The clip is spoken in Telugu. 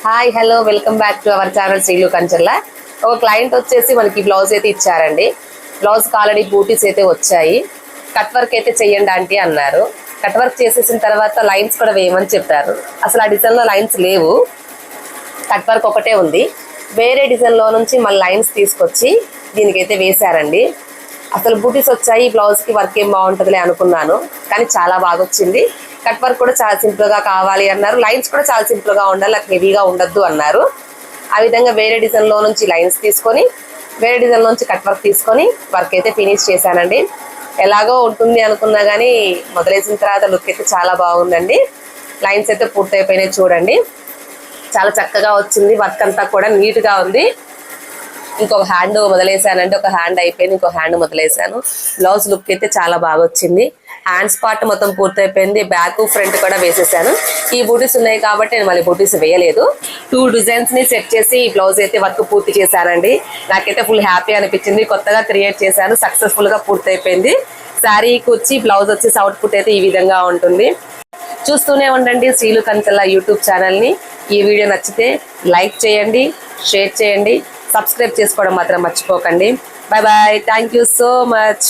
Hi hello welcome back to our channel Srilu Kancharla. ఒక క్లయింట్ వచ్చేసి మనకి బ్లౌజ్ అయితే ఇచ్చారండి. బ్లౌజ్కి ఆల్రెడీ బూటీస్ అయితే వచ్చాయి. కట్ వర్క్ అయితే చెయ్యండి ఆంటీ అన్నారు. కట్ వర్క్ చేసేసిన తర్వాత లైన్స్ కూడా వేయమని చెప్పారు. అసలు ఆ డిజైన్లో లైన్స్ లేవు, కట్ వర్క్ ఒకటే ఉంది. వేరే డిజైన్లో నుంచి మళ్ళీ లైన్స్ తీసుకొచ్చి దీనికైతే వేశారండి. అసలు బూటీస్ వచ్చాయి, బ్లౌజ్కి వర్క్ ఏం బాగుంటుందిలే అనుకున్నాను, కానీ చాలా బాగా వచ్చింది. కట్ వర్క్ కూడా చాలా సింపుల్గా కావాలి అన్నారు. లైన్స్ కూడా చాలా సింపుల్గా ఉండాలి, నాకు హెవీగా ఉండద్దు అన్నారు. ఆ విధంగా వేరే డిజైన్లో నుంచి లైన్స్ తీసుకొని వేరే డిజైన్ నుంచి కట్ వర్క్ తీసుకొని వర్క్ అయితే ఫినిష్ చేశానండి. ఎలాగో ఉంటుంది అనుకున్నా కానీ మొదలేసిన తర్వాత లుక్ అయితే చాలా బాగుందండి. లైన్స్ అయితే పూర్తయిపోయినాయి చూడండి, చాలా చక్కగా వచ్చింది. వర్క్ అంతా కూడా నీట్గా ఉంది. ఇంకొక హ్యాండ్ మొదలేసానంటే ఒక హ్యాండ్ అయిపోయింది, ఇంకో హ్యాండ్ మొదలేసాను. బ్లౌజ్ లుక్ అయితే చాలా బాగా వచ్చింది. హ్యాండ్స్ పార్ట్ మొత్తం పూర్తయిపోయింది. బ్యాక్ ఫ్రంట్ కూడా వేసేసాను. ఈ బూటీస్ ఉన్నాయి కాబట్టి నేను మళ్ళీ బూటీస్ వేయలేదు. 2 డిజైన్స్ ని సెట్ చేసి ఈ బ్లౌజ్ అయితే వర్క్ పూర్తి చేశానండి. నాకైతే ఫుల్ హ్యాపీ అనిపించింది. కొత్తగా క్రియేట్ చేశాను, సక్సెస్ఫుల్ గా పూర్తయిపోయింది. శారీకి వచ్చి బ్లౌజ్ వచ్చేసి అవుట్పుట్ అయితే ఈ విధంగా ఉంటుంది. చూస్తూనే ఉండండి శ్రీలు కంచర్ల యూట్యూబ్ ఛానల్ని. ఈ వీడియో నచ్చితే లైక్ చేయండి, షేర్ చేయండి, సబ్స్క్రైబ్ చేసుకోవడం మాత్రం మర్చిపోకండి. Bye bye, thank you so much.